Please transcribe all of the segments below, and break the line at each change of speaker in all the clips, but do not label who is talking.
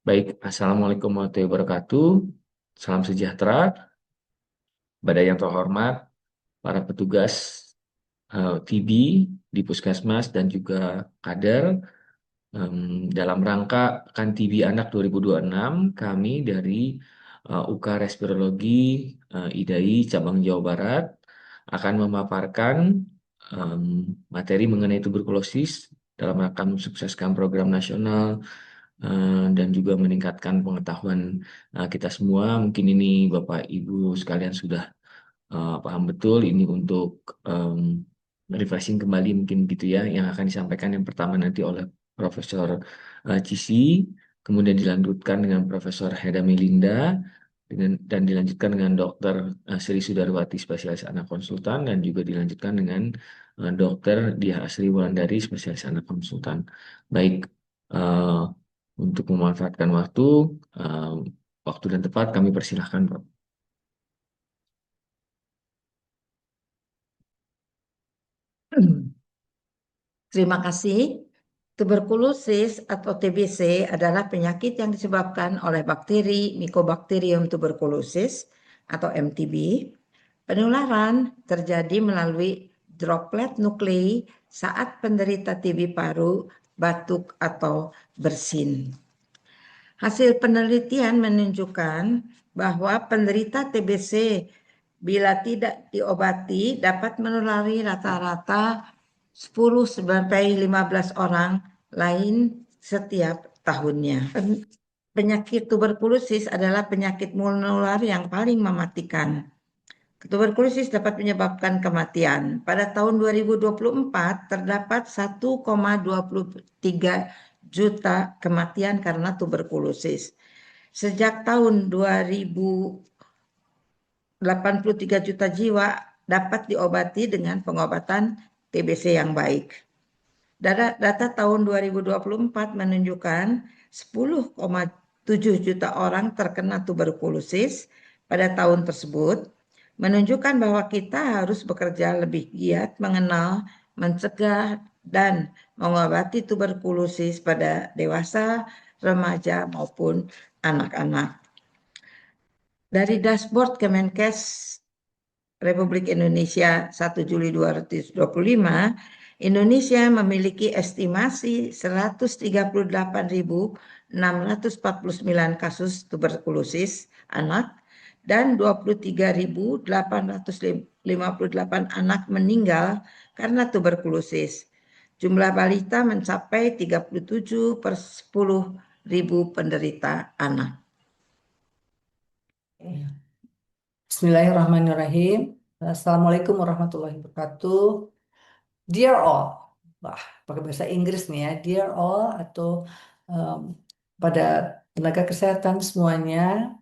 Baik, Assalamualaikum warahmatullahi wabarakatuh. Salam sejahtera, Bapak yang terhormat, para petugas TB di Puskesmas dan juga kader. Dalam rangka Pekan TB Anak 2026, kami dari UK Respirologi IDAI Cabang Jawa Barat akan memaparkan em, materi mengenai tuberkulosis dalam rangka mensukseskan program nasional dan juga meningkatkan pengetahuan kita semua. Mungkin ini Bapak Ibu sekalian sudah paham betul ini untuk refreshing kembali mungkin gitu ya yang akan disampaikan yang pertama nanti oleh Profesor Cisi, kemudian dilanjutkan dengan Profesor Heda Melinda dan dilanjutkan dengan Dr. Sri Sudarwati spesialis anak konsultan dan juga dilanjutkan dengan Dr. Diah Asri Wulandari spesialis anak konsultan. Baik, eh, untuk memanfaatkan eh, waktu dan tepat kami persilahkan Pak.
Terima kasih. Tuberkulosis atau TBC adalah penyakit yang disebabkan oleh bakteri Mycobacterium tuberculosis atau MTB. Penularan terjadi melalui droplet nuklei saat penderita TB paru batuk atau bersin. Hasil penelitian menunjukkan bahwa penderita TBC bila tidak diobati dapat menulari rata-rata 10 sampai 15 orang lain setiap tahunnya. Penyakit tuberkulosis adalah penyakit menular yang paling mematikan. Tuberkulosis dapat menyebabkan kematian. Pada tahun 2024 terdapat 1,23 juta kematian karena tuberkulosis. Sejak tahun 2083 juta jiwa dapat diobati dengan pengobatan TBC yang baik. Data tahun 2024 menunjukkan 10,7 juta orang terkena tuberkulosis pada tahun tersebut, menunjukkan bahwa kita harus bekerja lebih giat mengenal, mencegah, dan mengobati tuberkulosis pada dewasa, remaja, maupun anak-anak. Dari dashboard Kemenkes Republik Indonesia 1 Juli 2025, Indonesia memiliki estimasi 138.649 kasus tuberkulosis anak dan 23.858 anak meninggal karena tuberkulosis. Jumlah balita mencapai 37/10.000 penderita anak.
Bismillahirrahmanirrahim. Assalamualaikum warahmatullahi wabarakatuh. Dear all, wah, pakai bahasa Inggris nih ya. Dear all atau um, pada tenaga kesehatan semuanya,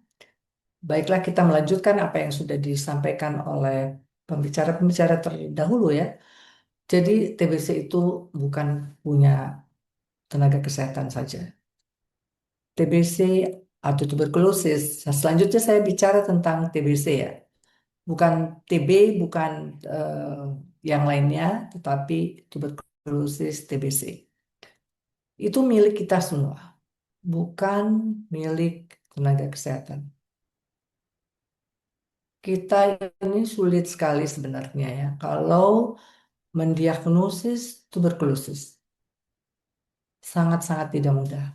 baiklah kita melanjutkan apa yang sudah disampaikan oleh pembicara-pembicara terdahulu ya. Jadi TBC itu bukan punya tenaga kesehatan saja. TBC atau tuberkulosis. Selanjutnya saya bicara tentang TBC ya. Bukan TB, bukan yang lainnya, tetapi tuberkulosis TBC. Itu milik kita semua, bukan milik tenaga kesehatan. Kita ini sulit sekali sebenarnya ya, kalau mendiagnosis tuberkulosis. Sangat-sangat tidak mudah.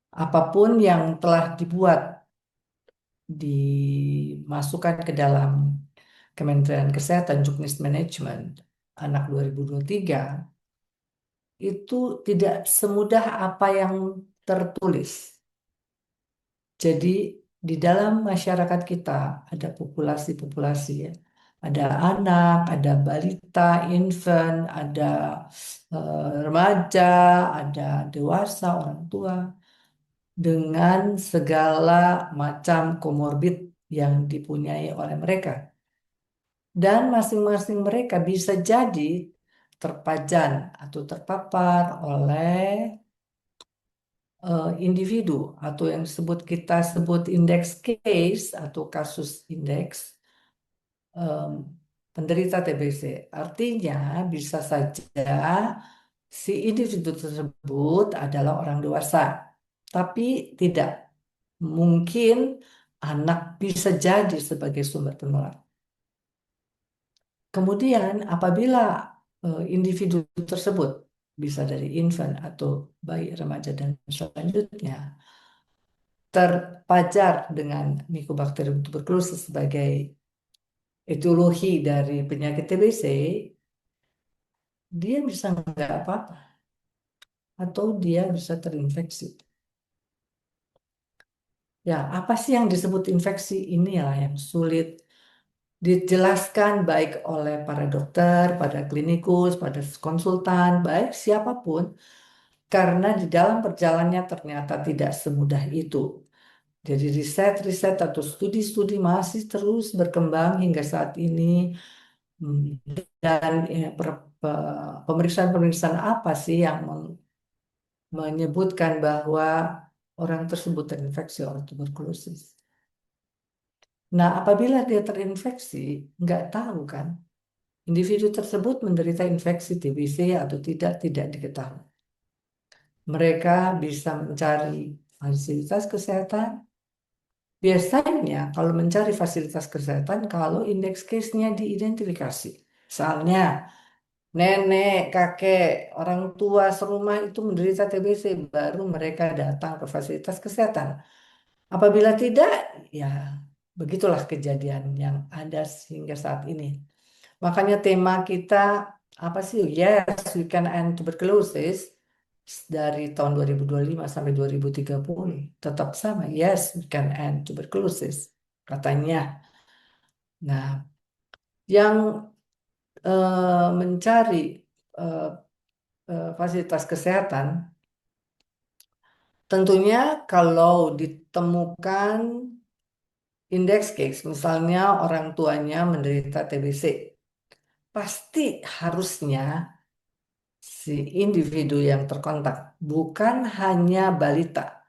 Apapun yang telah dibuat, dimasukkan ke dalam Kementerian Kesehatan Juknis Management Anak 2023 itu tidak semudah apa yang tertulis. Jadi di dalam masyarakat kita ada populasi-populasi ya. Ada anak, ada balita, infant, ada remaja, ada dewasa, orang tua dengan segala macam komorbid yang dipunyai oleh mereka. Dan masing-masing mereka bisa jadi terpajan atau terpapar oleh individu atau yang kita sebut index case atau kasus indeks penderita TBC. Artinya bisa saja si individu tersebut adalah orang dewasa, tapi tidak mungkin anak bisa jadi sebagai sumber penularan. Kemudian apabila individu tersebut bisa dari infant atau bayi remaja dan selanjutnya terpajar dengan Mycobacterium tuberculosis sebagai etiologi dari penyakit TBC, dia bisa nggak apa-apa atau dia bisa terinfeksi. Ya, apa sih yang disebut infeksi? Inilah yang sulit dijelaskan baik oleh para dokter, pada klinikus, pada konsultan, baik siapapun, karena di dalam perjalanannya ternyata tidak semudah itu. Jadi riset-riset atau studi-studi masih terus berkembang hingga saat ini. Hmm, Dan pemeriksaan-pemeriksaan apa sih yang menyebutkan bahwa orang tersebut terinfeksi oleh tuberkulosis? Nah, apabila dia terinfeksi, nggak tahu kan, individu tersebut menderita infeksi TBC atau tidak diketahui. Mereka bisa mencari fasilitas kesehatan. Biasanya kalau mencari fasilitas kesehatan, kalau indeks case-nya diidentifikasi. Misalnya, nenek, kakek, orang tua serumah itu menderita TBC, baru mereka datang ke fasilitas kesehatan. Apabila tidak, ya begitulah kejadian yang ada hingga saat ini. Makanya tema kita apa sih? Yes, we can end tuberculosis dari tahun 2025 sampai 2030 tetap sama. Yes, we can end tuberculosis katanya. Nah, yang mencari eh, fasilitas kesehatan tentunya kalau ditemukan indeks case, misalnya orang tuanya menderita TBC, pasti harusnya si individu yang terkontak bukan hanya balita,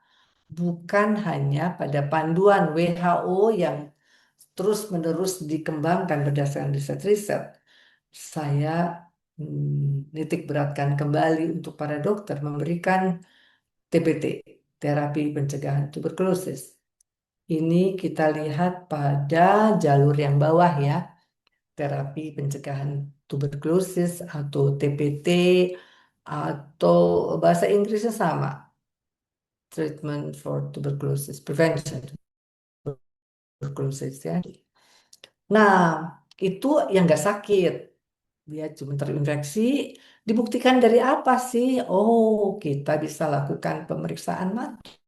bukan hanya pada panduan WHO yang terus-menerus dikembangkan berdasarkan riset-riset. Saya nitik beratkan kembali untuk para dokter memberikan TPT, terapi pencegahan tuberkulosis. Ini kita lihat pada jalur yang bawah ya, terapi pencegahan tuberkulosis atau TPT atau bahasa Inggrisnya sama, treatment for tuberculosis, prevention tuberculosis ya. Nah, itu yang nggak sakit, dia cuma terinfeksi. Dibuktikan dari apa sih? Oh, kita bisa lakukan pemeriksaan mantuk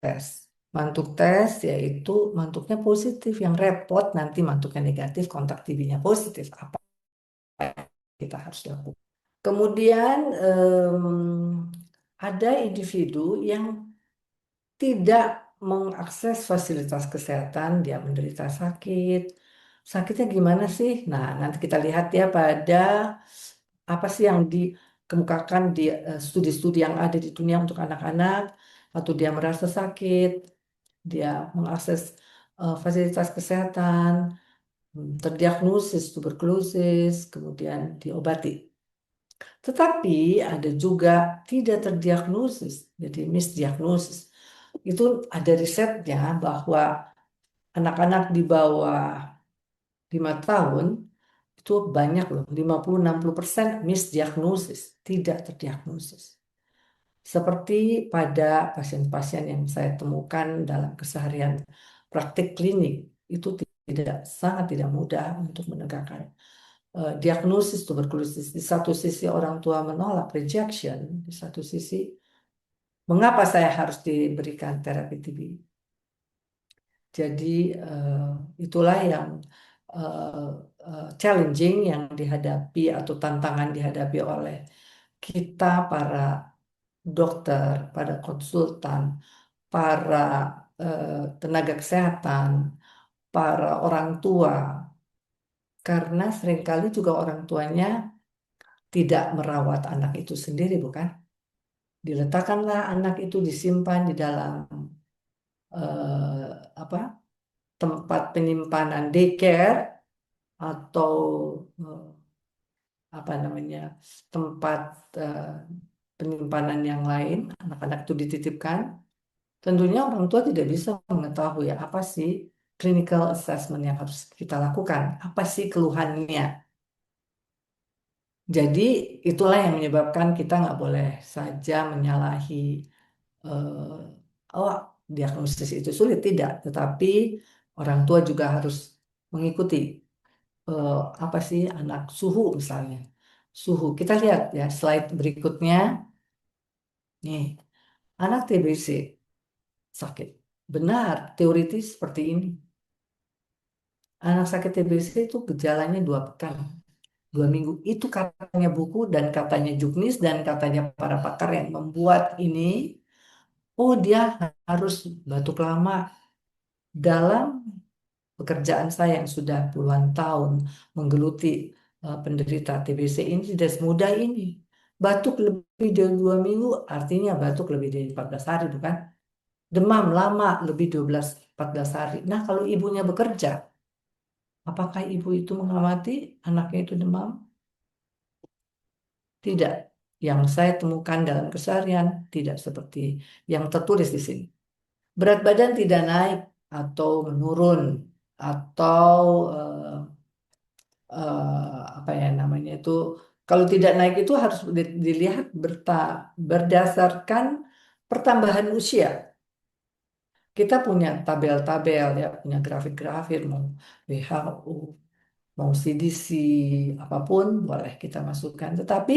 tes. Mantuk tes yaitu mantuknya positif, yang repot nanti mantuknya negatif, kontak TB-nya positif. Apa yang kita harus lakukan? Kemudian ada individu yang tidak mengakses fasilitas kesehatan, dia menderita sakit. Sakitnya gimana sih? Nah, nanti kita lihat ya pada apa sih yang dikemukakan di studi-studi yang ada di dunia untuk anak-anak, atau dia merasa sakit, dia mengakses fasilitas kesehatan, terdiagnosis tuberkulosis, kemudian diobati. Tetapi ada juga tidak terdiagnosis, jadi misdiagnosis. Itu ada risetnya bahwa anak-anak di bawah 5 tahun itu banyak loh, 50-60% misdiagnosis, tidak terdiagnosis. Seperti pada pasien-pasien yang saya temukan dalam keseharian praktik klinik, itu sangat tidak mudah untuk menegakkan diagnosis tuberkulosis. Di satu sisi orang tua menolak rejection, di satu sisi mengapa saya harus diberikan terapi TB? Jadi itulah yang eh, challenging yang dihadapi atau tantangan dihadapi oleh kita para dokter, para konsultan, para tenaga kesehatan, para orang tua, karena seringkali juga orang tuanya tidak merawat anak itu sendiri, bukan? Diletakkanlah anak itu disimpan di dalam apa tempat penyimpanan daycare atau apa namanya tempat penyimpanan yang lain, anak-anak itu dititipkan, tentunya orang tua tidak bisa mengetahui apa sih clinical assessment yang harus kita lakukan, apa sih keluhannya. Jadi itulah yang menyebabkan kita nggak boleh saja menyalahi oh diagnosis itu sulit, tidak, tetapi orang tua juga harus mengikuti eh, apa sih anak suhu misalnya. Suhu. Kita lihat ya slide berikutnya. Nih, anak TBC sakit. Benar, teoritis seperti ini. Anak sakit TBC itu gejalanya 2 pekan, 2 minggu. Itu katanya buku dan katanya Juknis dan katanya para pakar yang membuat ini. Oh, dia harus batuk lama. Dalam pekerjaan saya yang sudah puluhan tahun menggeluti penderita TBC ini tidak semudah ini. Batuk lebih dari 2 minggu artinya batuk lebih dari 14 hari, bukan? Demam lama lebih 12-14 hari. Nah, kalau ibunya bekerja, apakah ibu itu mengamati anaknya itu demam? Tidak. Yang saya temukan dalam keseharian tidak seperti yang tertulis di sini. Berat badan tidak naik atau menurun atau apa ya namanya itu, kalau tidak naik itu harus dilihat berdasarkan pertambahan usia. Kita punya tabel-tabel ya, punya grafik-grafik, mau WHO, mau CDC, apapun boleh kita masukkan. Tetapi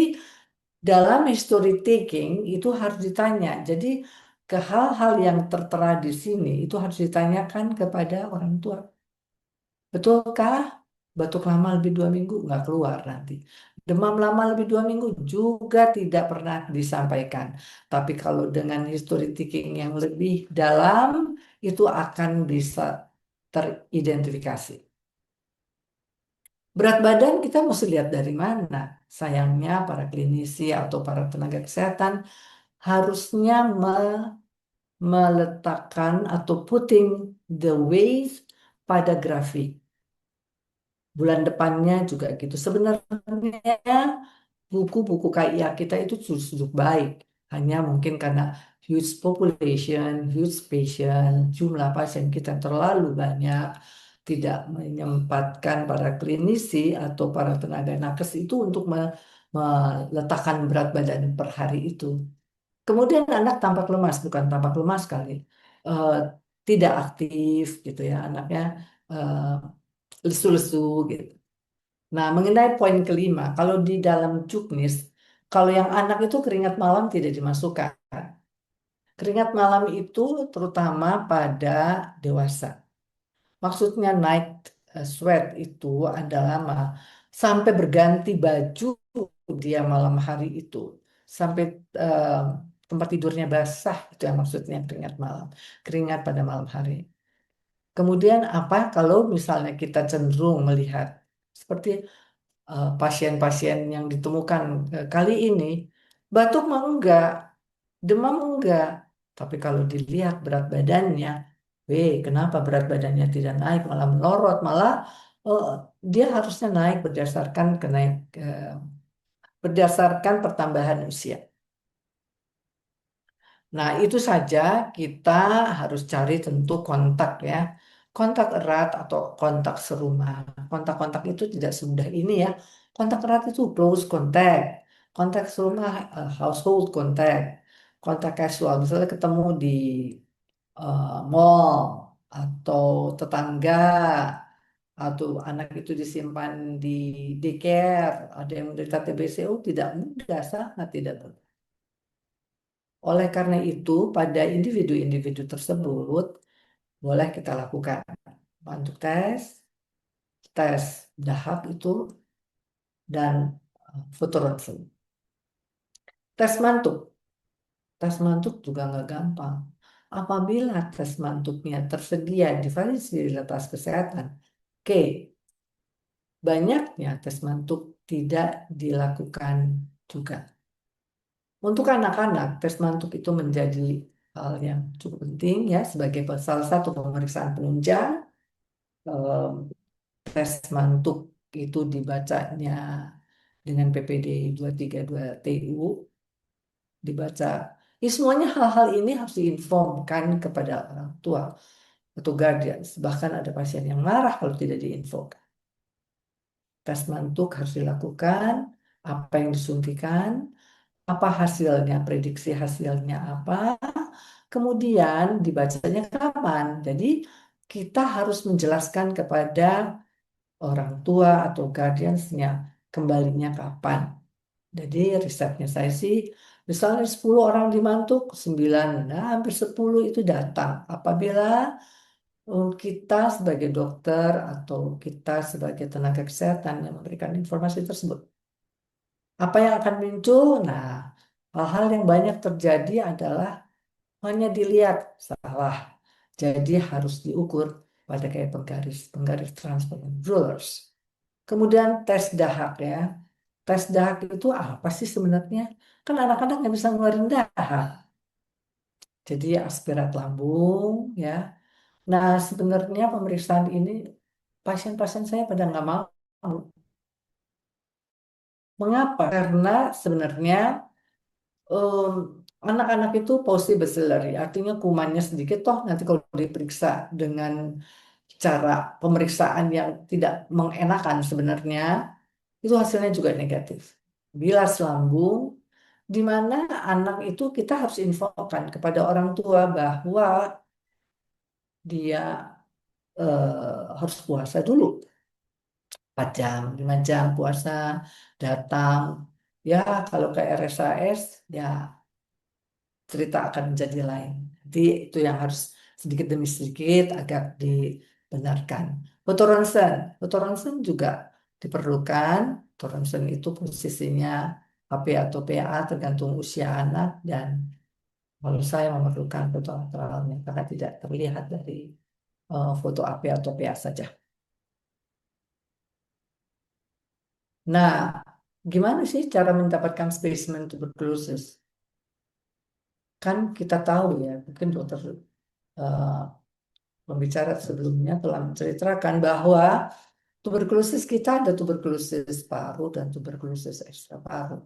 dalam history taking itu harus ditanya. Jadi ke hal-hal yang tertera di sini itu harus ditanyakan kepada orang tua. Betulkah batuk lama lebih 2 minggu? Nggak keluar nanti. Demam lama lebih 2 minggu juga tidak pernah disampaikan. Tapi kalau dengan history taking yang lebih dalam, itu akan bisa teridentifikasi. Berat badan kita mesti lihat dari mana. Sayangnya para klinisi atau para tenaga kesehatan harusnya meletakkan atau putting the weight pada grafik. Bulan depannya juga gitu. Sebenarnya buku-buku KIA kita itu cukup baik. Hanya mungkin karena huge population, huge patient, jumlah pasien kita terlalu banyak, tidak menyempatkan para klinisi atau para tenaga nakes itu untuk meletakkan berat badan per hari itu. Kemudian anak tampak lemas, bukan tampak lemas kali, Eh, tidak aktif gitu ya, anaknya eh, lesu-lesu gitu. Nah, mengenai poin kelima, kalau di dalam juknis, kalau yang anak itu keringat malam tidak dimasukkan. Keringat malam itu terutama pada dewasa. Maksudnya night sweat itu adalah sampai berganti baju dia malam hari itu. Sampai eh, tempat tidurnya basah, itu yang maksudnya keringat malam. Keringat pada malam hari. Kemudian apa kalau misalnya kita cenderung melihat seperti pasien-pasien yang ditemukan kali ini, batuk mah enggak, demam enggak, tapi kalau dilihat berat badannya, kenapa berat badannya tidak naik malah melorot, malah eh, dia harusnya naik berdasarkan pertambahan usia. Nah, itu saja kita harus cari tentu kontak ya. Kontak erat atau kontak serumah. Kontak-kontak itu tidak semudah ini ya. Kontak erat itu close contact. Kontak serumah household contact. Kontak casual misalnya ketemu di mall atau tetangga atau anak itu disimpan di daycare, ada yang menderita TBC, tidak mudah, sangat tidak mudah. Oleh karena itu, pada individu-individu tersebut, boleh kita lakukan untuk tes dahak itu, dan foto ronsen. Tes mantuk. Tes mantuk juga nggak gampang. Apabila tes mantuknya tersedia di fasilitas kesehatan, oke, banyaknya tes mantuk tidak dilakukan juga. Untuk anak-anak, tes mantuk itu menjadi hal yang cukup penting ya sebagai salah satu pemeriksaan penunjang. Eh, Tes mantuk itu dibacanya dengan PPD 232 TU dibaca. Ini semuanya hal-hal ini harus diinformkan kepada orang tua atau guardians. Bahkan ada pasien yang marah kalau tidak diinfokan. Tes mantuk harus dilakukan, apa yang disuntikan, apa hasilnya, prediksi hasilnya apa, kemudian dibacanya kapan. Jadi kita harus menjelaskan kepada orang tua atau guardiansnya kembalinya kapan. Jadi risetnya saya sih, misalnya 10 orang dimantuk, 9, nah hampir 10 itu datang. Apabila kita sebagai dokter atau kita sebagai tenaga kesehatan yang memberikan informasi tersebut. Apa yang akan muncul? Nah, hal-hal yang banyak terjadi adalah hanya dilihat salah. Jadi harus diukur pada kayak penggaris transparan rulers. Kemudian tes dahak ya. Tes dahak itu apa sih sebenarnya? Kan anak-anak nggak bisa ngeluarin dahak. Jadi aspirat lambung ya. Nah sebenarnya pemeriksaan ini pasien-pasien saya pada nggak mau. Mengapa? Karena sebenarnya em, anak-anak itu positif bacillary, artinya kumannya sedikit toh nanti kalau diperiksa dengan cara pemeriksaan yang tidak mengenakan sebenarnya itu hasilnya juga negatif. Bilas lambung, di mana anak itu kita harus infokan kepada orang tua bahwa dia harus puasa dulu 4 jam, 5 jam puasa, datang. Ya, kalau ke RSAS, ya cerita akan menjadi lain. Jadi itu yang harus sedikit demi sedikit agak dibenarkan. Foto ronsen juga diperlukan. Foto ronsen itu posisinya HP atau PA tergantung usia anak dan kalau saya memerlukan foto lateralnya karena tidak terlihat dari foto AP atau PA saja. Nah, gimana sih cara mendapatkan spesimen tuberkulosis? Kan kita tahu ya, mungkin dokter eh, pembicara sebelumnya telah menceritakan bahwa tuberkulosis kita ada tuberkulosis paru dan tuberkulosis ekstra paru.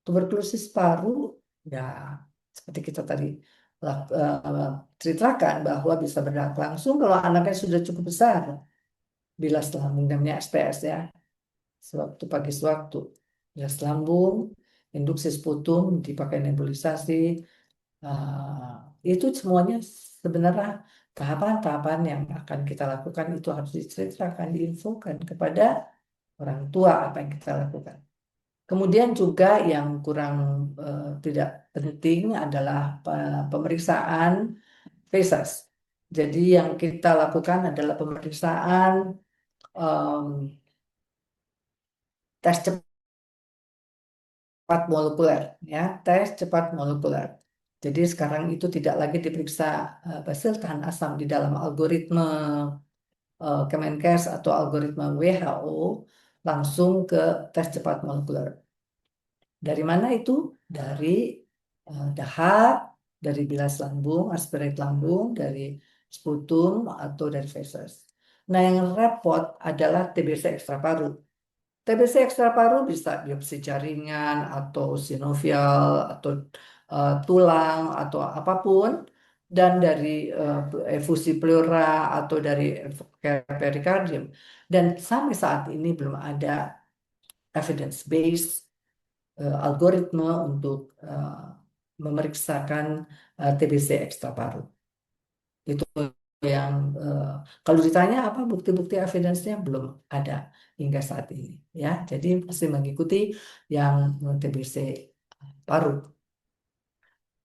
Tuberkulosis paru ya seperti kita tadi ceritakan bahwa bisa berdampak langsung kalau anaknya sudah cukup besar. Bilas lambung namanya SPS ya, sewaktu pagi sewaktu. Bilas lambung, induksi sputum, dipakai nebulisasi, itu semuanya sebenarnya tahapan-tahapan yang akan kita lakukan itu harus diceritakan, diinfokan kepada orang tua apa yang kita lakukan. Kemudian juga yang kurang tidak penting adalah pemeriksaan feses. Jadi yang kita lakukan adalah pemeriksaan em, tes cepat molekuler, ya, tes cepat molekuler. Jadi sekarang itu tidak lagi diperiksa basil tahan asam di dalam algoritma Kemenkes atau algoritma WHO, langsung ke tes cepat molekuler. Dari mana itu? Dari dahak, dari bilas lambung, aspirate lambung, dari sputum atau dari feses. Nah, yang repot adalah TBC ekstra paru. TBC ekstra paru bisa biopsi jaringan atau sinovial atau tulang atau apapun dan dari efusi pleura atau dari perikardium dan sampai saat ini belum ada evidence based algoritma untuk memeriksakan TBC ekstra paru. Itu yang kalau ditanya apa bukti-bukti evidence-nya belum ada hingga saat ini ya. Jadi masih mengikuti yang TBC paru.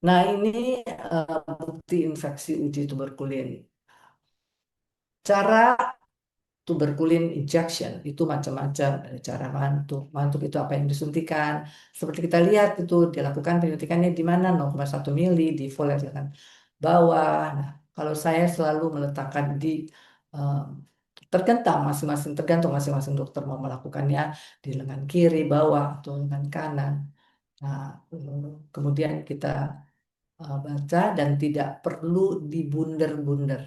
Nah, ini bukti infeksi uji tuberkulin. Cara tuberkulin injection itu macam-macam, ada cara mantuk. Mantuk itu apa yang disuntikan. Seperti kita lihat itu dilakukan penyuntikannya di mana 0,1 mili di voler kan bawah. Nah, kalau saya selalu meletakkan di eh, tergantung masing-masing dokter mau melakukannya di lengan kiri, bawah atau lengan kanan. Nah, kemudian kita baca dan tidak perlu dibunder-bunder.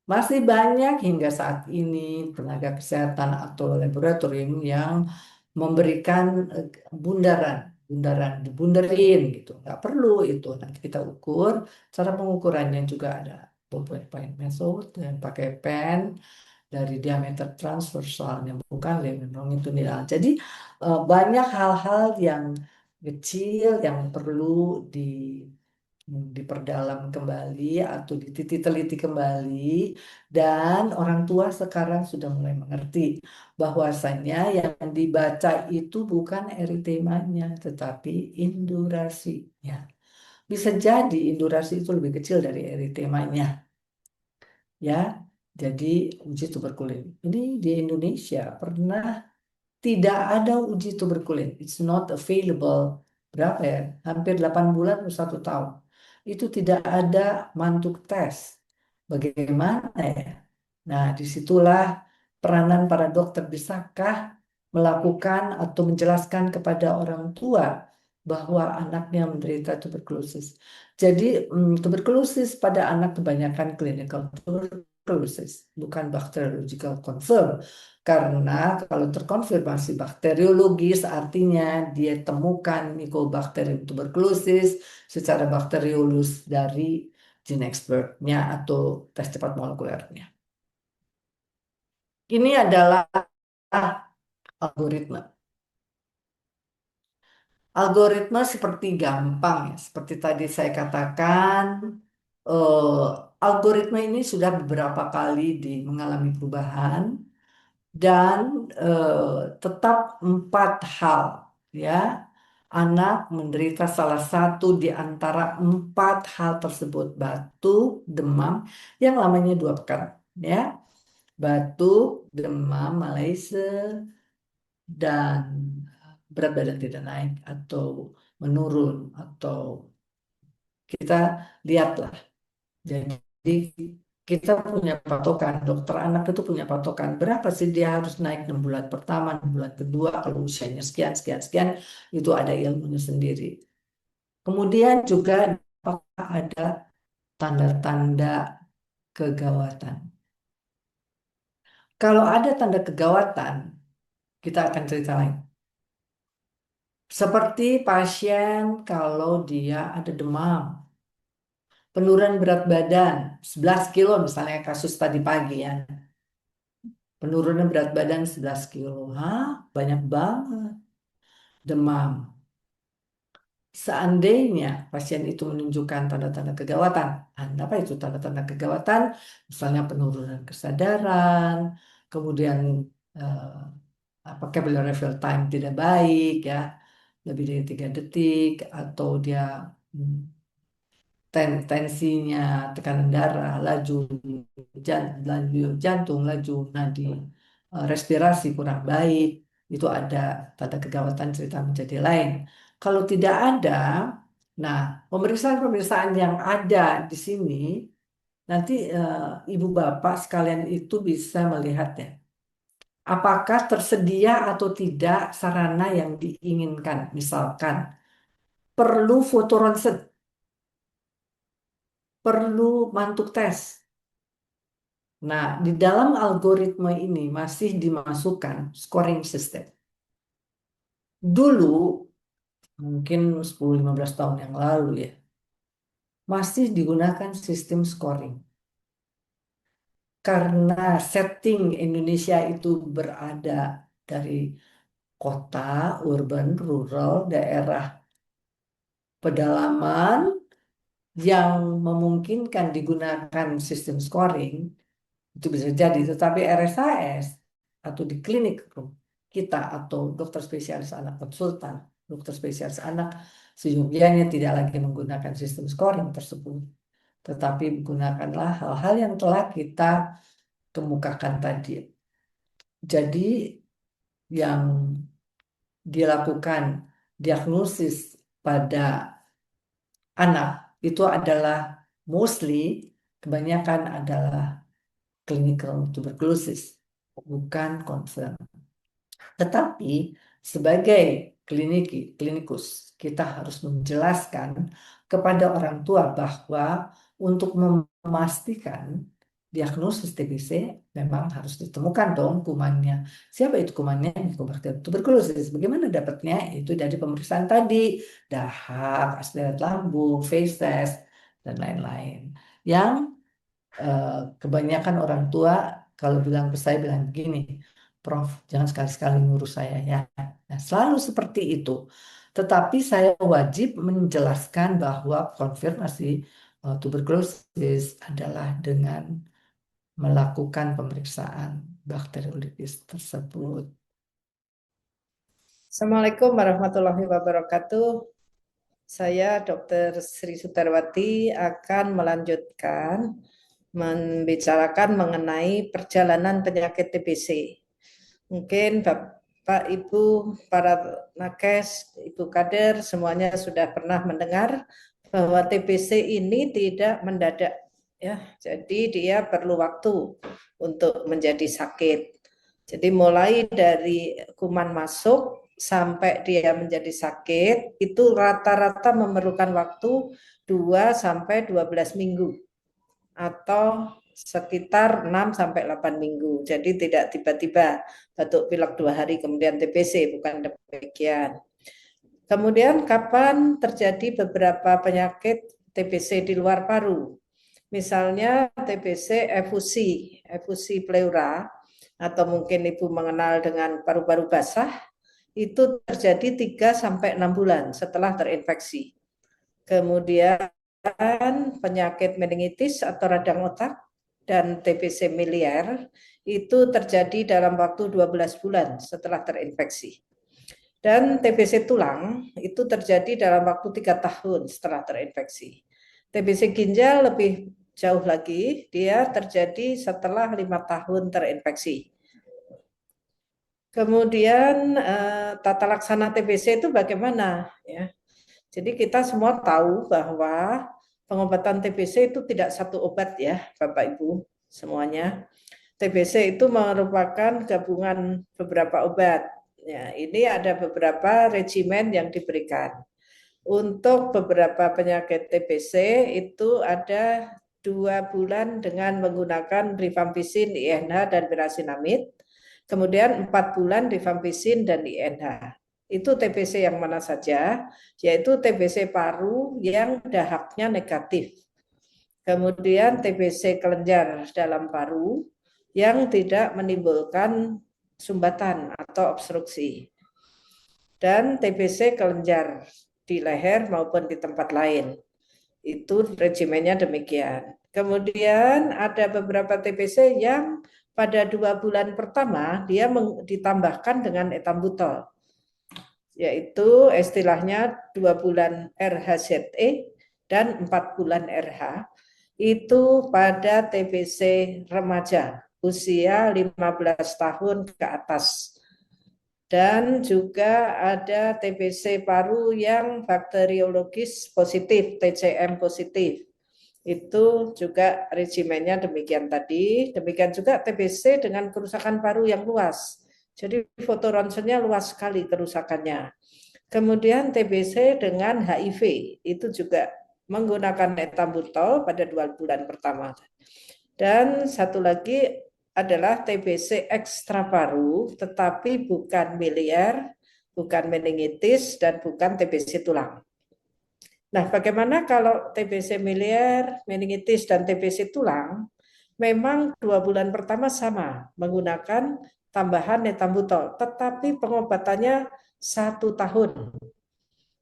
Masih banyak hingga saat ini tenaga kesehatan atau laboratorium yang memberikan bundaran. dibunderin gitu. Nggak perlu itu. Nanti kita ukur. Cara pengukurannya juga ada ballpoint point method dan pakai pen dari diameter transversalnya bukan longitudinal. Jadi banyak hal-hal yang kecil yang perlu di diperdalam kembali atau diteliti kembali, dan orang tua sekarang sudah mulai mengerti bahwasannya yang dibaca itu bukan eritemanya tetapi indurasinya. Bisa jadi indurasi itu lebih kecil dari eritemanya, ya. Jadi uji tuberkulin ini di Indonesia pernah tidak ada uji tuberkulin. It's not available. Berapa ya? Hampir 8 bulan atau 1 tahun. Itu tidak ada mantuk tes. Bagaimana ya? Nah, disitulah peranan para dokter. Bisakah melakukan atau menjelaskan kepada orang tua bahwa anaknya menderita tuberkulosis. Jadi, tuberkulosis pada anak kebanyakan clinical tuberculosis, bukan bacteriological confirm. Karena kalau terkonfirmasi bakteriologis artinya dia temukan Mycobacterium tuberculosis secara bakteriolus dari gene expertnya atau tes cepat molekulernya. Ini adalah algoritma. Algoritma seperti gampang ya, seperti tadi saya katakan, eh, algoritma ini sudah beberapa kali mengalami perubahan. Dan tetap 4 hal, ya. Anak menderita salah satu di antara 4 hal tersebut: batuk, demam, yang lamanya 2 pekan, ya. Batuk, demam, malaise, dan berat badan tidak naik atau menurun, atau kita lihatlah. Jadi kita punya patokan, dokter anak itu punya patokan. Berapa sih dia harus naik 6 bulan pertama, 6 bulan kedua, kalau usianya sekian, sekian, sekian, itu ada ilmunya sendiri. Kemudian juga apakah ada tanda-tanda kegawatan. Kalau ada tanda kegawatan, kita akan cerita lain. Seperti pasien kalau dia ada demam, penurunan berat badan 11 kilo misalnya kasus tadi pagi ya. Penurunan berat badan 11 kilo. Hah? Banyak banget. Demam. Seandainya pasien itu menunjukkan tanda-tanda kegawatan. Apa itu tanda-tanda kegawatan? Misalnya penurunan kesadaran, kemudian vocabulary fill time tidak baik ya, lebih dari 3 detik, atau dia hmm, tensinya, tekanan darah, laju jantung, laju nadi, respirasi kurang baik, itu ada tanda kegawatan, cerita menjadi lain. Kalau tidak ada, nah pemeriksaan-pemeriksaan yang ada di sini nanti ibu bapak sekalian itu bisa melihatnya. Apakah tersedia atau tidak sarana yang diinginkan, misalkan perlu foto ronsen, perlu mantuk tes. Nah, di dalam algoritma ini masih dimasukkan scoring system. Dulu, mungkin 10-15 tahun yang lalu ya, masih digunakan sistem scoring. Karena setting Indonesia itu berada dari kota, urban, rural, daerah pedalaman yang memungkinkan digunakan sistem scoring, itu bisa jadi. Tetapi RSAS atau di klinik kita atau dokter spesialis anak konsultan, dokter spesialis anak sejumlahnya tidak lagi menggunakan sistem scoring tersebut, tetapi gunakanlah hal-hal yang telah kita kemukakan tadi. Jadi yang dilakukan diagnosis pada anak itu adalah mostly, kebanyakan adalah clinical tuberculosis, bukan confirm. Tetapi sebagai klinikus, kita harus menjelaskan kepada orang tua bahwa untuk memastikan diagnosis TBC, memang harus ditemukan dong kumannya. Siapa itu kumannya? Mycobacterium tuberculosis. Bagaimana dapatnya? Itu dari pemeriksaan tadi, dahak, hasil lambung, feces, dan lain-lain. Yang kebanyakan orang tua kalau bilang ke saya bilang begini, Prof, jangan sekali-sekali ngurus saya ya. Nah, selalu seperti itu. Tetapi saya wajib menjelaskan bahwa konfirmasi tuberkulosis adalah dengan melakukan pemeriksaan bakteriologis tersebut.
Assalamualaikum warahmatullahi wabarakatuh. Saya Dr. Sri Sudarwati akan melanjutkan membicarakan mengenai perjalanan penyakit TBC. Mungkin Bapak, Ibu, para nakes, Ibu kader, semuanya sudah pernah mendengar bahwa TBC ini tidak mendadak, ya. Jadi dia perlu waktu untuk menjadi sakit. Jadi mulai dari kuman masuk sampai dia menjadi sakit itu rata-rata memerlukan waktu 2 sampai 12 minggu atau sekitar 6 sampai 8 minggu. Jadi tidak tiba-tiba batuk pilek 2 hari kemudian TBC, bukan demikian. Kemudian kapan terjadi beberapa penyakit TBC di luar paru? Misalnya TBC efusi pleura, atau mungkin Ibu mengenal dengan paru-paru basah, itu terjadi 3 sampai 6 bulan setelah terinfeksi. Kemudian penyakit meningitis atau radang otak dan TBC miliar itu terjadi dalam waktu 12 bulan setelah terinfeksi. Dan TBC tulang itu terjadi dalam waktu 3 tahun setelah terinfeksi. TBC ginjal lebih jauh lagi, dia terjadi setelah 5 tahun terinfeksi. Kemudian tata laksana TBC itu bagaimana? Ya. Jadi kita semua tahu bahwa pengobatan TBC itu tidak satu obat ya, Bapak Ibu semuanya. TBC itu merupakan gabungan beberapa obat. Ya, ini ada beberapa regimen yang diberikan. Untuk beberapa penyakit TBC itu ada 2 bulan dengan menggunakan rifampicin, INH, dan pirasinamid. Kemudian 4 bulan rifampicin dan INH. Itu TBC yang mana saja? Yaitu TBC paru yang dahaknya negatif. Kemudian TBC kelenjar dalam paru yang tidak menimbulkan sumbatan atau obstruksi. Dan TBC kelenjar di leher maupun di tempat lain. Itu regimennya demikian. Kemudian ada beberapa TBC yang pada 2 bulan pertama dia ditambahkan dengan etambutol, yaitu istilahnya 2 bulan RHZE dan 4 bulan RH. Itu pada TBC remaja usia 15 tahun ke atas. Dan juga ada TBC paru yang bakteriologis positif, TCM positif. Itu juga regimennya demikian tadi. Demikian juga TBC dengan kerusakan paru yang luas. Jadi foto ronsennya luas sekali kerusakannya. Kemudian TBC dengan HIV itu juga menggunakan etambutol pada 2 bulan pertama. Dan satu lagi adalah TBC ekstra paru, tetapi bukan miliar, bukan meningitis, dan bukan TBC tulang. Nah, bagaimana kalau TBC miliar, meningitis, dan TBC tulang? Memang 2 bulan pertama sama, menggunakan tambahan etambutol, tetapi pengobatannya 1 tahun.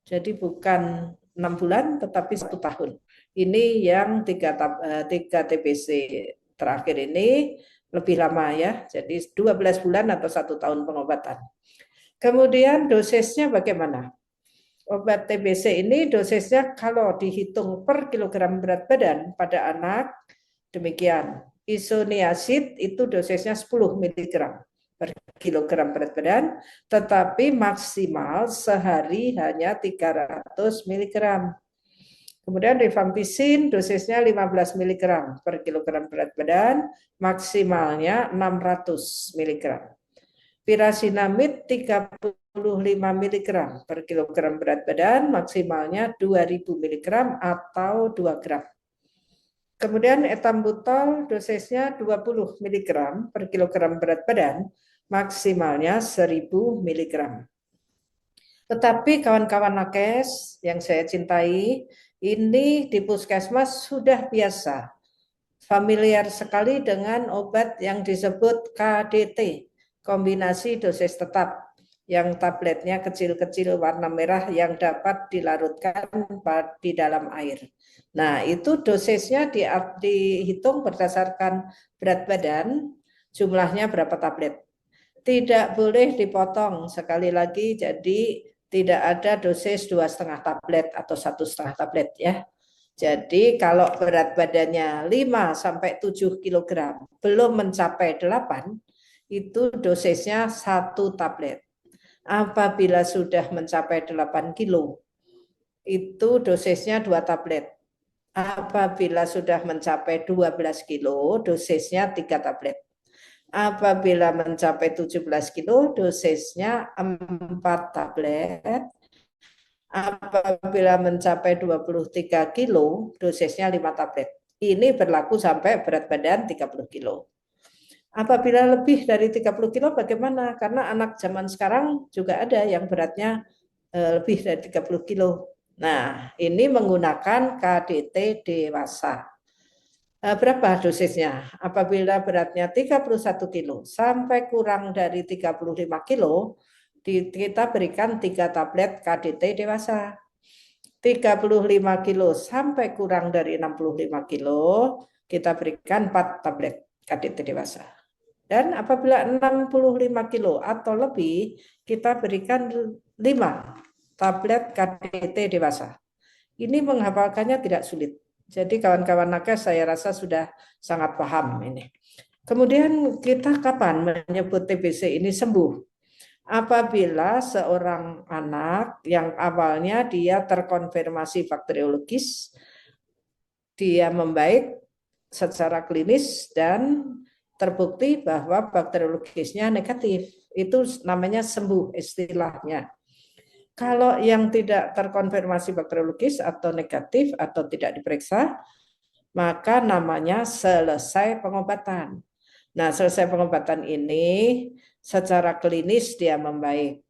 Jadi bukan 6 bulan, tetapi 1 tahun. Ini yang 3 TBC terakhir ini lebih lama ya, jadi 12 bulan atau 1 tahun pengobatan. Kemudian dosisnya bagaimana? Obat TBC ini dosisnya kalau dihitung per kilogram berat badan pada anak, demikian. Isoniazid itu dosisnya 10 mg per kilogram berat badan, tetapi maksimal sehari hanya 300 mg. Kemudian rifampicin dosisnya 15 mg per kilogram berat badan, maksimalnya 600 mg. Pirasinamid 35 mg per kilogram berat badan, maksimalnya 2000 mg atau 2 gram. Kemudian etambutol dosisnya 20 mg per kilogram berat badan, maksimalnya 1000 mg. Tetapi kawan-kawan nakes yang saya cintai, ini di puskesmas sudah biasa, familiar sekali dengan obat yang disebut KDT, kombinasi dosis tetap, yang tabletnya kecil-kecil warna merah yang dapat dilarutkan di dalam air. Nah, itu dosisnya dihitung berdasarkan berat badan, jumlahnya berapa tablet. Tidak boleh dipotong sekali lagi, jadi tidak ada dosis 2,5 tablet atau 1,5 tablet ya. Jadi kalau berat badannya 5 sampai 7 kg belum mencapai 8, itu dosisnya 1 tablet. Apabila sudah mencapai 8 kilo, itu dosisnya 2 tablet. Apabila sudah mencapai 12 kilo, dosisnya 3 tablet. Apabila mencapai 17 kilo, dosisnya 4 tablet. Apabila mencapai 23 kilo, dosisnya 5 tablet. Ini berlaku sampai berat badan 30 kilo. Apabila lebih dari 30 kilo bagaimana? Karena anak zaman sekarang juga ada yang beratnya lebih dari 30 kilo. Nah, ini menggunakan KDT dewasa. Berapa dosisnya? Apabila beratnya 31 kilo sampai kurang dari 35 kilo, kita berikan 3 tablet KDT dewasa. 35 kilo sampai kurang dari 65 kilo, kita berikan 4 tablet KDT dewasa. Dan apabila 65 kilo atau lebih, kita berikan 5 tablet KDT dewasa. Ini menghafalkannya tidak sulit. Jadi kawan-kawan nakes saya rasa sudah sangat paham ini. Kemudian kita kapan menyebut TBC ini sembuh? Apabila seorang anak yang awalnya dia terkonfirmasi bakteriologis, dia membaik secara klinis dan terbukti bahwa bakteriologisnya negatif. Itu namanya sembuh istilahnya. Kalau yang tidak terkonfirmasi bakteriologis atau negatif atau tidak diperiksa, maka namanya selesai pengobatan. Nah, selesai pengobatan ini secara klinis dia membaik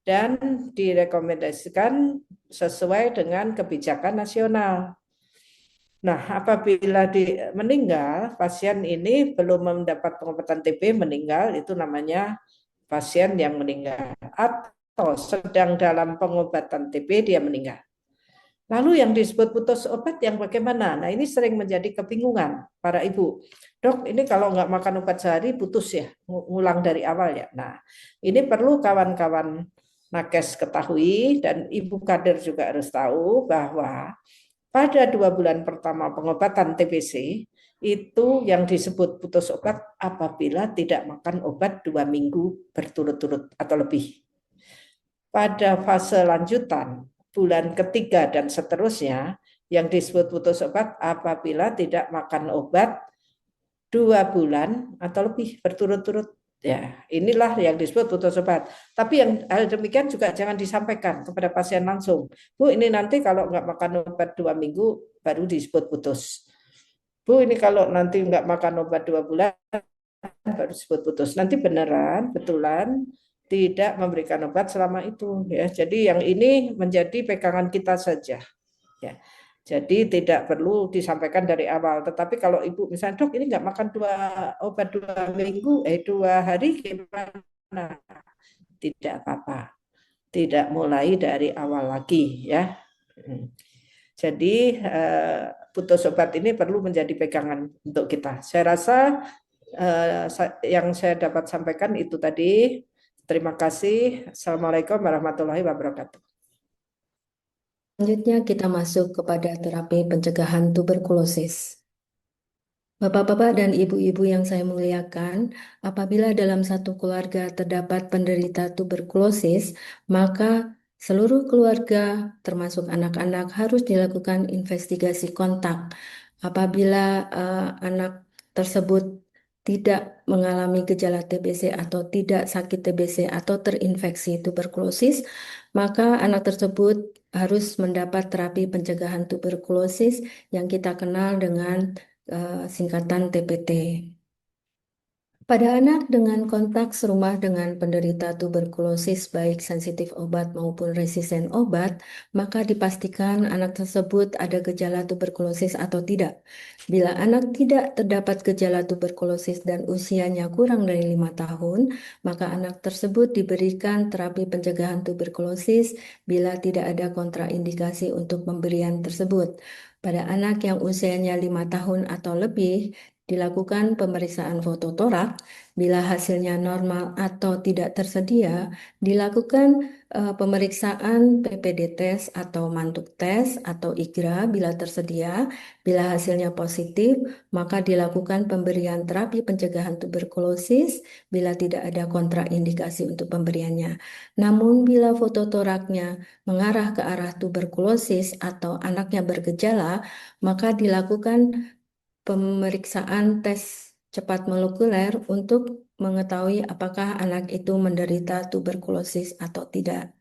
dan direkomendasikan sesuai dengan kebijakan nasional. Nah, apabila meninggal, pasien ini belum mendapat pengobatan TB, meninggal, itu namanya pasien yang meninggal. Atau sedang dalam pengobatan TB, dia meninggal. Lalu yang disebut putus obat yang bagaimana? Nah, ini sering menjadi kebingungan para ibu. Dok, ini kalau nggak makan obat sehari putus ya, ngulang dari awal ya. Nah, ini perlu kawan-kawan nakes ketahui dan ibu kader juga harus tahu bahwa pada 2 bulan pertama pengobatan TBC, itu yang disebut putus obat apabila tidak makan obat 2 minggu berturut-turut atau lebih. Pada fase lanjutan, bulan ketiga dan seterusnya, yang disebut putus obat apabila tidak makan obat 2 bulan atau lebih berturut-turut. Ya, inilah yang disebut putus obat. Tapi yang hal demikian juga jangan disampaikan kepada pasien langsung. Bu, ini nanti kalau nggak makan obat 2 minggu baru disebut putus. Bu, ini kalau nanti nggak makan obat 2 bulan baru disebut putus. Nanti beneran, betulan tidak memberikan obat selama itu. Ya, jadi yang ini menjadi pegangan kita saja. Ya. Jadi tidak perlu disampaikan dari awal. Tetapi kalau ibu misalnya dok ini nggak makan obat 2 minggu, 2 hari gimana? Tidak apa-apa. Tidak mulai dari awal lagi ya. Jadi putus obat ini perlu menjadi pegangan untuk kita. Saya rasa yang saya dapat sampaikan itu tadi. Terima kasih. Assalamualaikum warahmatullahi wabarakatuh.
Selanjutnya kita masuk kepada terapi pencegahan tuberkulosis. Bapak-bapak dan ibu-ibu yang saya muliakan, apabila dalam satu keluarga terdapat penderita tuberkulosis, maka seluruh keluarga, termasuk anak-anak, harus dilakukan investigasi kontak. Apabila anak tersebut tidak mengalami gejala TBC atau tidak sakit TBC atau terinfeksi tuberkulosis, maka anak tersebut harus mendapat terapi pencegahan tuberkulosis yang kita kenal dengan singkatan TPT. Pada anak dengan kontak serumah dengan penderita tuberkulosis baik sensitif obat maupun resisten obat, maka dipastikan anak tersebut ada gejala tuberkulosis atau tidak. Bila anak tidak terdapat gejala tuberkulosis dan usianya kurang dari 5 tahun, maka anak tersebut diberikan terapi pencegahan tuberkulosis bila tidak ada kontraindikasi untuk pemberian tersebut. Pada anak yang usianya 5 tahun atau lebih, dilakukan pemeriksaan fototorak. Bila hasilnya normal atau tidak tersedia, dilakukan pemeriksaan PPD test atau mantuk tes atau IGRA bila tersedia. Bila hasilnya positif, maka dilakukan pemberian terapi pencegahan tuberkulosis bila tidak ada kontraindikasi untuk pemberiannya. Namun bila fototoraknya mengarah ke arah tuberkulosis atau anaknya bergejala, maka dilakukan pemeriksaan tes cepat molekuler untuk mengetahui apakah anak itu menderita tuberkulosis atau tidak.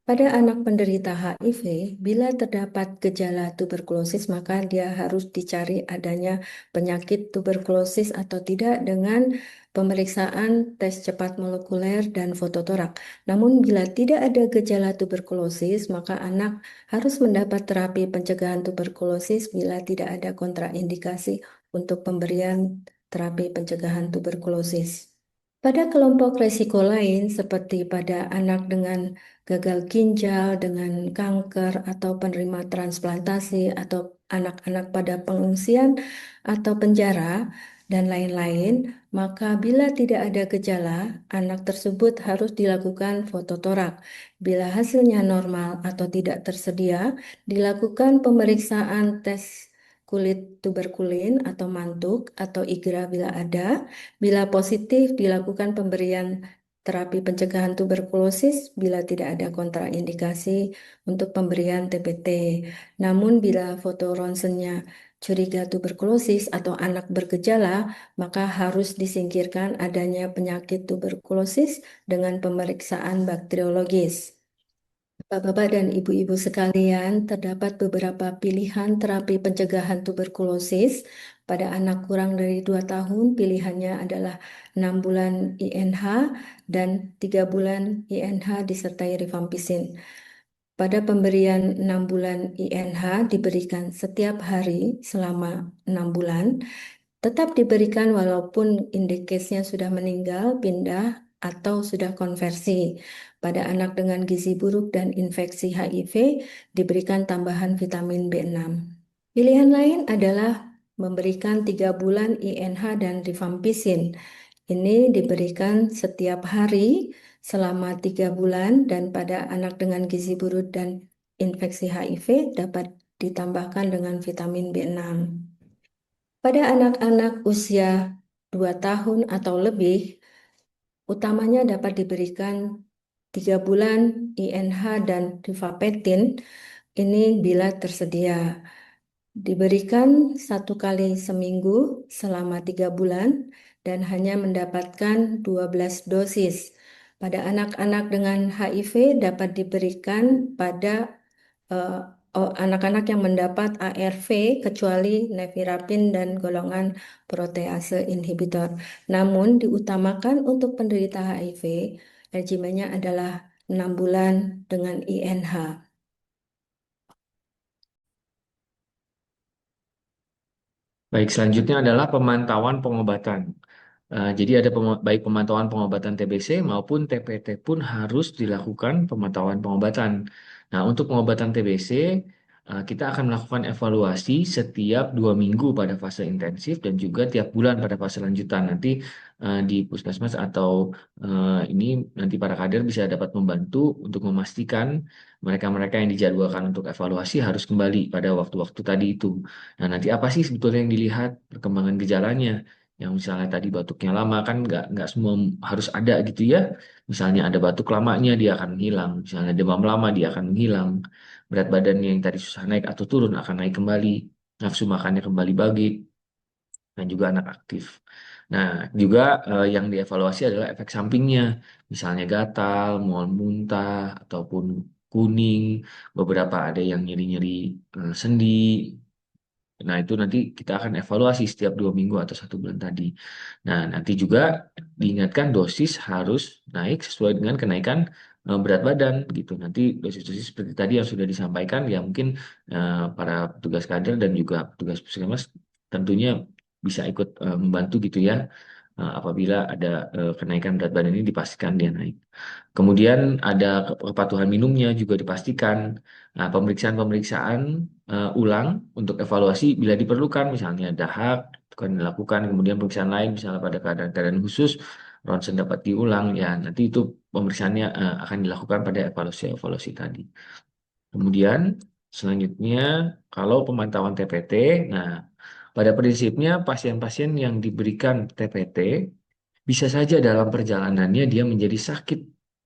Pada anak penderita HIV, bila terdapat gejala tuberkulosis, maka dia harus dicari adanya penyakit tuberkulosis atau tidak dengan pemeriksaan tes cepat molekuler dan fototorak. Namun bila tidak ada gejala tuberkulosis, maka anak harus mendapat terapi pencegahan tuberkulosis bila tidak ada kontraindikasi untuk pemberian terapi pencegahan tuberkulosis. Pada kelompok risiko lain, seperti pada anak dengan gagal ginjal, dengan kanker, atau penerima transplantasi, atau anak-anak pada pengungsian atau penjara, dan lain-lain, maka bila tidak ada gejala, anak tersebut harus dilakukan fototorak. Bila hasilnya normal atau tidak tersedia, dilakukan pemeriksaan tes kulit tuberkulin atau mantuk atau IGRA bila ada. Bila positif, dilakukan pemberian terapi pencegahan tuberkulosis bila tidak ada kontraindikasi untuk pemberian TPT. Namun bila foto ronsennya curiga tuberkulosis atau anak bergejala, maka harus disingkirkan adanya penyakit tuberkulosis dengan pemeriksaan bakteriologis. Bapak-bapak dan ibu-ibu sekalian, terdapat beberapa pilihan terapi pencegahan tuberkulosis. Pada anak kurang dari 2 tahun, pilihannya adalah 6 bulan INH dan 3 bulan INH disertai rifampicin. Pada pemberian 6 bulan INH diberikan setiap hari selama 6 bulan, tetap diberikan walaupun indikasinya sudah meninggal, pindah, atau sudah konversi. Pada anak dengan gizi buruk dan infeksi HIV diberikan tambahan vitamin B6. Pilihan lain adalah memberikan 3 bulan INH dan rifampicin. Ini diberikan setiap hari selama 3 bulan dan pada anak dengan gizi buruk dan infeksi HIV dapat ditambahkan dengan vitamin B6. Pada anak-anak usia 2 tahun atau lebih, utamanya dapat diberikan 3 bulan INH dan rifampicin ini bila tersedia. Diberikan 1 kali seminggu selama 3 bulan dan hanya mendapatkan 12 dosis. Pada anak-anak dengan HIV dapat diberikan pada anak-anak yang mendapat ARV kecuali nevirapin dan golongan protease inhibitor. Namun diutamakan untuk penderita HIV, regimennya adalah 6 bulan dengan INH.
Baik, selanjutnya adalah pemantauan pengobatan. Jadi ada baik pemantauan pengobatan TBC maupun TPT pun harus dilakukan pemantauan pengobatan. Nah, untuk pengobatan TBC, kita akan melakukan evaluasi setiap 2 minggu pada fase intensif dan juga tiap bulan pada fase lanjutan. Nanti di puskesmas atau ini nanti para kader bisa dapat membantu untuk memastikan mereka-mereka yang dijadwalkan untuk evaluasi harus kembali pada waktu-waktu tadi itu. Nah, nanti apa sih sebetulnya yang dilihat perkembangan gejalanya? Yang misalnya tadi batuknya lama kan nggak semua harus ada gitu ya. Misalnya ada batuk lamanya dia akan menghilang. Misalnya demam lama dia akan menghilang. Berat badannya yang tadi susah naik atau turun akan naik kembali. Nafsu makannya kembali balik dan juga anak aktif. Nah, juga yang dievaluasi adalah efek sampingnya, misalnya gatal, mual muntah, ataupun kuning, beberapa ada yang nyeri-nyeri sendi. Nah, itu nanti kita akan evaluasi setiap 2 minggu atau 1 bulan tadi. Nah, nanti juga diingatkan dosis harus naik sesuai dengan kenaikan berat badan gitu. Nanti dosis-dosis seperti tadi yang sudah disampaikan, ya mungkin para petugas kader dan juga petugas puskesmas tentunya bisa ikut membantu gitu ya. Apabila ada kenaikan berat badan ini dipastikan dia naik. Kemudian ada kepatuhan minumnya juga dipastikan. Nah, pemeriksaan-pemeriksaan ulang untuk evaluasi bila diperlukan, misalnya dahak itu kan dilakukan, kemudian pemeriksaan lain misalnya pada keadaan-keadaan khusus, ronsen dapat diulang, ya nanti itu pemeriksaannya akan dilakukan pada evaluasi-evaluasi tadi. Kemudian selanjutnya kalau pemantauan TPT, nah pada prinsipnya pasien-pasien yang diberikan TPT bisa saja dalam perjalanannya dia menjadi sakit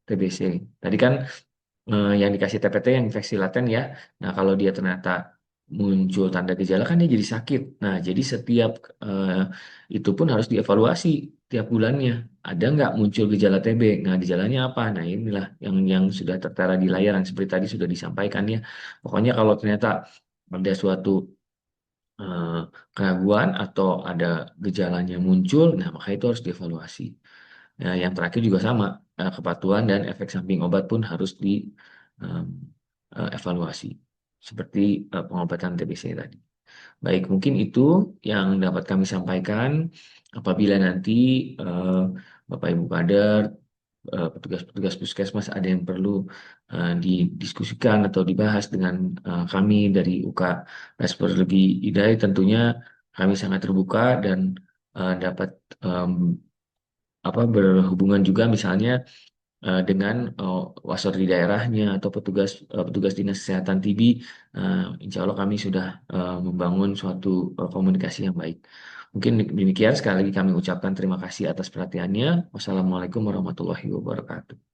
TBC. Tadi kan yang dikasih TPT yang infeksi laten ya. Nah, kalau dia ternyata muncul tanda gejala kan dia jadi sakit. Nah, jadi setiap eh, itu pun harus dievaluasi tiap bulannya. Ada nggak muncul gejala TB? Nah, gejalanya apa? Nah, inilah yang sudah tertera di layar yang seperti tadi sudah disampaikan ya. Pokoknya kalau ternyata ada suatu eh, keraguan atau ada gejalanya muncul, nah maka itu harus dievaluasi. Nah, yang terakhir juga sama, kepatuhan dan efek samping obat pun harus dievaluasi, seperti pengobatan TBC tadi. Baik, mungkin itu yang dapat kami sampaikan. Apabila nanti eh, Bapak Ibu kader, petugas-petugas puskesmas ada yang perlu didiskusikan atau dibahas dengan kami dari UK Respirologi IDAI, tentunya kami sangat terbuka dan dapat berhubungan juga misalnya dengan wasor di daerahnya atau petugas dinas kesehatan TB. Insya Allah kami sudah membangun suatu komunikasi yang baik. Mungkin demikian, sekali lagi kami ucapkan terima kasih atas perhatiannya. Wassalamualaikum warahmatullahi wabarakatuh.